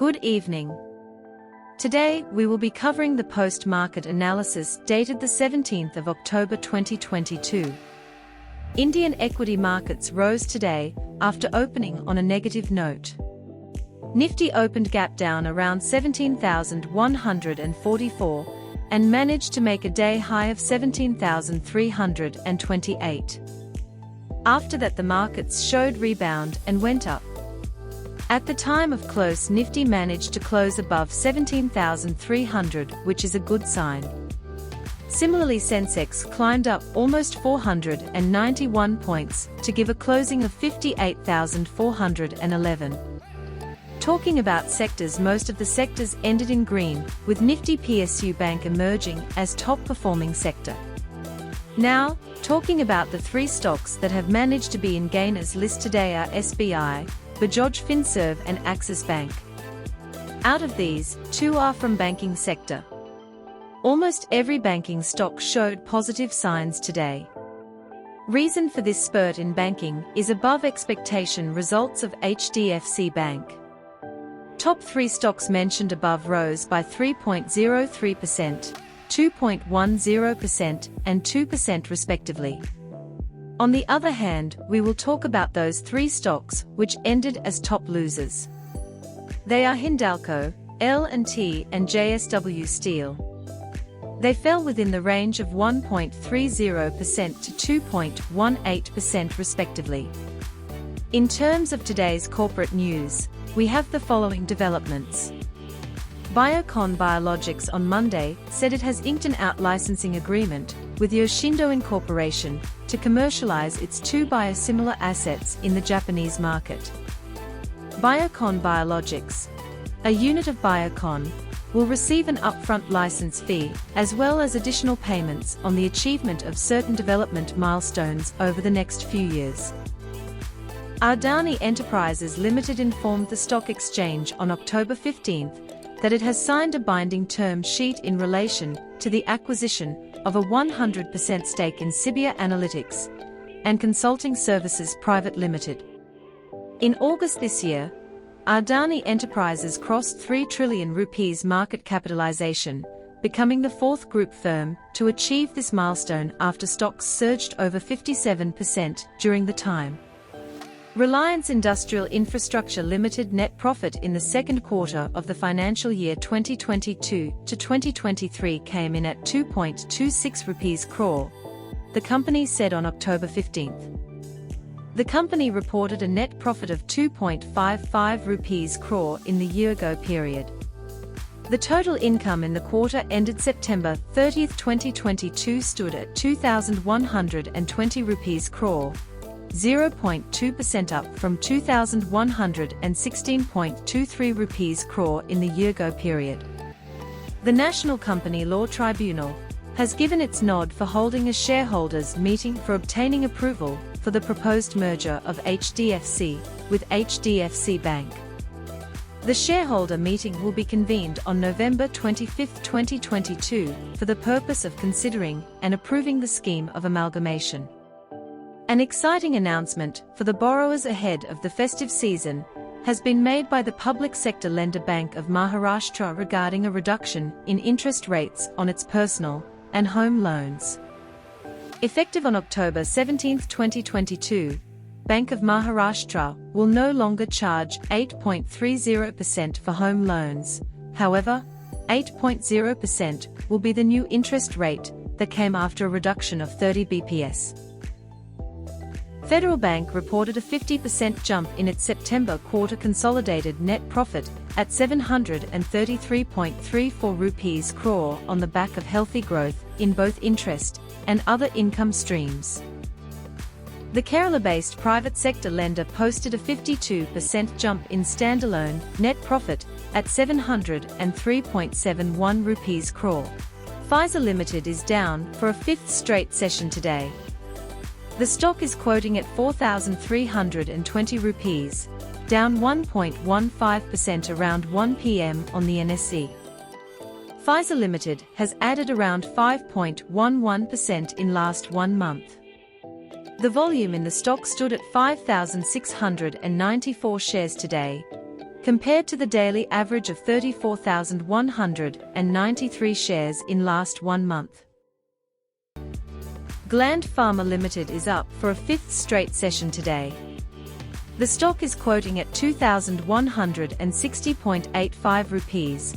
Good evening. Today, we will be covering the post-market analysis dated the 17th of October 2022. Indian equity markets rose today after opening on a negative note. Nifty opened gap down around 17,144 and managed to make a day high of 17,328. After that, the markets showed rebound and went up. At the time of close, Nifty managed to close above 17,300, which is a good sign. Similarly, Sensex climbed up almost 491 points to give a closing of 58,411. Talking about sectors, most of the sectors ended in green, with Nifty PSU Bank emerging as top-performing sector. Now, talking about the three stocks that have managed to be in gainers list today are SBI, Bajaj Finserv and Axis Bank. Out of these, two are from banking sector. Almost every banking stock showed positive signs today. Reason for this spurt in banking is above expectation results of HDFC Bank. Top three stocks mentioned above rose by 3.03%, 2.10% and 2% respectively. On the other hand, we will talk about those three stocks which ended as top losers. They are Hindalco, L&T and JSW Steel. They fell within the range of 1.30% to 2.18% respectively. In terms of today's corporate news, we have the following developments. Biocon Biologics on Monday said it has inked an out-licensing agreement with Yoshindo Incorporation to commercialize its two biosimilar assets in the Japanese market. Biocon Biologics, a unit of Biocon, will receive an upfront license fee as well as additional payments on the achievement of certain development milestones over the next few years. Adani Enterprises Limited informed the stock exchange on October 15th that it has signed a binding term sheet in relation to the acquisition of a 100% stake in Sibia Analytics and Consulting Services Private Limited. In August this year, Adani Enterprises crossed 3 trillion rupees market capitalization, becoming the fourth group firm to achieve this milestone after stocks surged over 57% during the time. Reliance Industrial Infrastructure Limited net profit in the second quarter of the financial year 2022 to 2023 came in at 2.26 rupees crore, the company said on October 15th. The company reported a net profit of 2.55 rupees crore in the year-ago period. The total income in the quarter ended September 30, 2022 stood at 2,120 rupees crore, 0.2% up from 2,116.23 rupees crore in the year-ago period. The National Company Law Tribunal has given its nod for holding a shareholders' meeting for obtaining approval for the proposed merger of HDFC with HDFC Bank. The shareholder meeting will be convened on November 25, 2022 for the purpose of considering and approving the scheme of amalgamation. An exciting announcement for the borrowers ahead of the festive season has been made by the public sector lender Bank of Maharashtra regarding a reduction in interest rates on its personal and home loans. Effective on October 17, 2022, Bank of Maharashtra will no longer charge 8.30% for home loans. However, 8.0% will be the new interest rate that came after a reduction of 30 bps. Federal Bank reported a 50% jump in its September quarter consolidated net profit at 733.34 rupees crore on the back of healthy growth in both interest and other income streams. The Kerala-based private sector lender posted a 52% jump in standalone net profit at 703.71 rupees crore. Pfizer Limited is down for a fifth straight session today. The stock is quoting at 4,320 rupees, down 1.15% around 1 p.m. on the NSE. Pfizer Limited has added around 5.11% in last 1 month. The volume in the stock stood at 5,694 shares today, compared to the daily average of 34,193 shares in last 1 month. Gland Pharma Limited is up for a 5th straight session today. The stock is quoting at 2,160.85 rupees,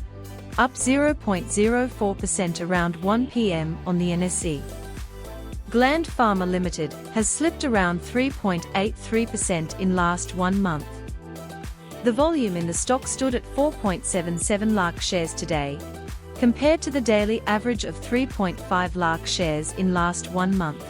up 0.04% around 1 p.m. on the NSE. Gland Pharma Limited has slipped around 3.83% in last 1 month. The volume in the stock stood at 4.77 lakh shares today, compared to the daily average of 3.5 lakh shares in last 1 month.